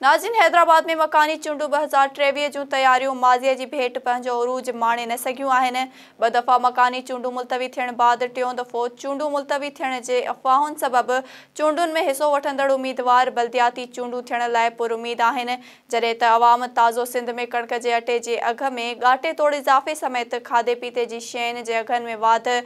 नाज़रीन, हैदराबाद में मकानी चूंडू 2023 जूं तैयारियों माज़ीअ जी भेट पंहिंजो उरूज माणे न सघियूं आहिनि। ॿ दफ़ा मकानी चूंडू मुलतवी थियण बाद टियों दफ़ो चूंडू मुलतवी थियण जे अफ़वाहुनि सबबि चूंडुनि में हिसो वठंदड़ उम्मीदवार बल्दियाती चूंडू थियण लाइ पुरुमीद आहिनि, जॾहिं त अवाम ताज़ो सिंध में कणक जे अटे जे अघ में ॻाटे तोड़ इज़ाफ़े समेत खाधे पीते जी शयुनि जे अघनि में वाधि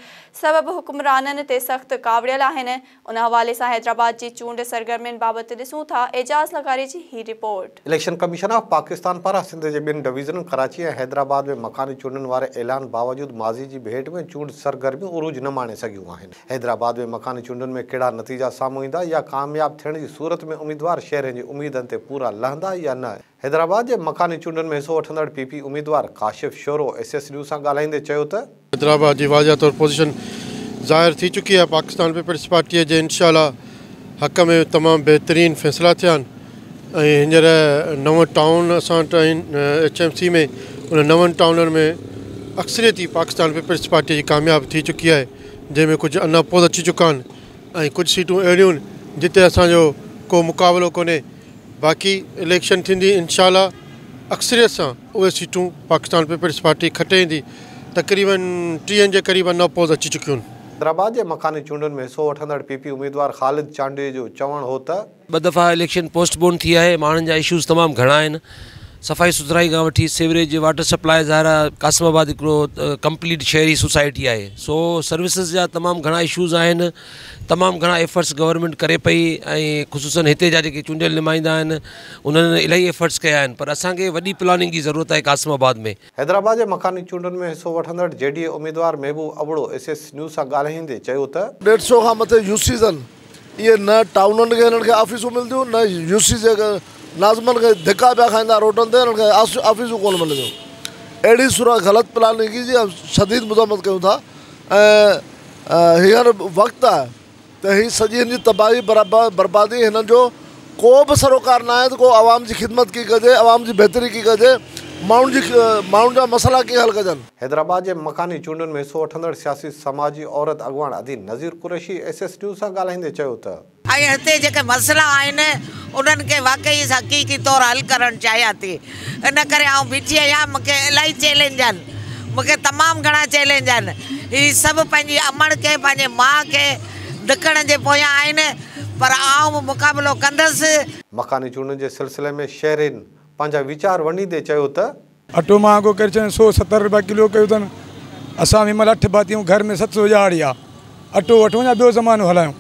सबबि हुक्मराननि ते सख़्त कावड़ियल आहिनि। उन हवाले सां हैदराबाद जी चूंड सरगर्मियुनि बाबति ॾिसूं था एजाज़ लगारी जी report. Election commission of Pakistan पारां सिंध के बिन डिवीजन कराची और हैदराबाद में मकानी चूंडन वाले ऐलान बावजूद माज़ी की भेट में चूंड सरगर्मियों उरूज न माणे सघियूं आहिनि। हैदराबाद में मकानी चूंडन में कड़ा नतीजा साम्हूं ईंदा या कामयाब थियण की सूरत में उम्मीदवार शहर की उम्मीदन ते पूरा लहंदा या न। हैदराबाद के मकानी चूंडन में हिस्सो वठंदड़ पीपी उम्मीदवार काशिफ शोरो SS न्यूज़ सां ॻाल्हाईंदे चयो त हैदराबाद की वाज़ह तौर पोजीशन ज़ाहिर थी चुकी है। पाकिस्तान पीपल्स पार्टी के इंशाअल्लाह हक़ में तमाम बेहतरीन फैसला थिया आहिनि। हींअर नव टाउन असां HMC में उन नवन टाउननि में अक्सरियती पाकिस्तान पीपल्स पार्टी जी कामयाब थी चुकी है, जंहिंमें कुछ अनापोज़ अची चुका आहिनि ऐं कुछ सीटूं अहिड़ियूं आहिनि जिते असांजो को मुक़ाबिलो कोन्हे। बाक़ी इलेक्शन थींदी इंशाअल्लाह अक्सरियत सां उहे सीटूं पाकिस्तान पीपल्स पार्टी खटे ईंदी। तक़रीबन 30 जे क़रीब अनापोज़ अची चुकियूं आहिनि। हैदराबाद के मकानी चूंडन में हिस्सो वठंदड़ पीपी उम्मीदवार ख़ालिद चांडे जो चवण हो त 2 दफ़ा इलेक्शन पोस्टपोन थी है। माण्हुनि जा इशूज़ तमाम घणा आहिनि। सफ़ाई सुथराई खां वठी सीवरेज वाटर सप्लाई ज़ाहिर कासिमाबाद हिकिड़ो कंप्लीट शहरी सोसाइटी आहे, सो सर्विसिस जा तमाम घणा इशूज़ आहिनि। तमाम घणा एफर्ट्स गवर्नमेंट करे पई ऐं ख़ुसूसन हिते जा जेके चूंडियल नुमाइंदा आहिनि उन्हनि इलाही एफर्ट्स कया आहिनि, पर असांखे वॾी प्लानिंग की ज़रूरत है कासिमाबाद में। हैदराबाद के मकानी चूंडन में हिस्सो वठंदड़ JDA उम्मीदवार महबूब अबड़ो SS न्यूज़ सां ॻाल्हाईंदे चयो त 150 खां मथे UCs आहिनि। इहे न टाउननि खे हिननि खे ऑफिसूं मिलंदियूं, न UC जे नाज़मनि खे धिका पिया खाईंदा रोडनि ते, हिननि खे ऑफिसूं कोन मिलंदियूं। अहिड़ी सूरत ग़लति प्लानिंग जी शदीद मुज़म्मत कयूं था। ऐं हींअर वक़्तु आहे त हीअ सॼी हिन जी तबाही बर्बादी हिननि जो को बि सरोकार न आहे त को आवाम जी ख़िदमत की कजे, आवाम जी बहितरी की कजे, माण्हुनि जा मसला कीअं हल कजनि। हैदराबाद के मकानी चूंडन में हिस्सो वठंदड़ सियासी समाजी औरत अगवान अदीन नज़ीर कुरैशी SS न्यूज़ सां ॻाल्हाईंदे चयो त हिते जेके मसला आहिनि उन्हनि खे वाक़ई हक़ीक़ी तौर हल करणु चाहियां थी। इन करे आउं बीठी आहियां। मूंखे इलाही चैलेंज आहिनि, मूंखे तमामु घणा चैलेंज आहिनि। हीअ सभु पंहिंजी अमड़ खे पंहिंजे माउ खे धिकण जे पोयां आहिनि, पर आउं मुक़ाबिलो कंदसि। मकानी चूंडन के सिलसिले में शहरिन पंहिंजा वीचार वंडींदे चयो त अटो महांगो करे छॾनि 170 रुपया किलो कयो अथनि। असां विमल 8 भातियूं घर में 700 ॼाड़ी आहे। अटो वठूं या ॿियो ज़मानो हलायूं,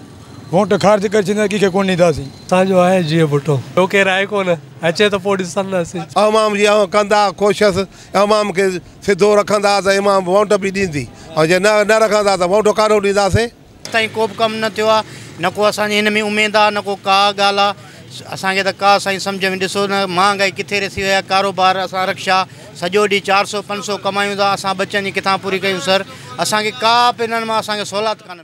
वोट ख़ारिज करे छॾींदा कंहिंखे कोन ॾींदासीं। असांजो आहे जीअं पुटो ॿियो केरु आहे कोन, अचे त पोइ ॾिसंदासीं। अवाम जी कंदा कोशिशि, अवाम खे सिधो रखंदा त इमाम वोट बि ॾींदी, ऐं जे न रखंदा त वोट कान ॾींदासीं। ताईं को बि कमु न थियो आहे, न को असांजे हिन में उमेदु आहे, न को का ॻाल्हि आहे। असांखे त का साईं सम्झ में ॾिसो न महांगाई किथे रसी वई आहे। कारोबार असां रक्षा सॼो ॾींहुं 400-500 कमायूं था, असां बच्चनि जी किथां पूरी कयूं सर। असांखे का बि हिननि मां असांखे सहूलियत कान्हे।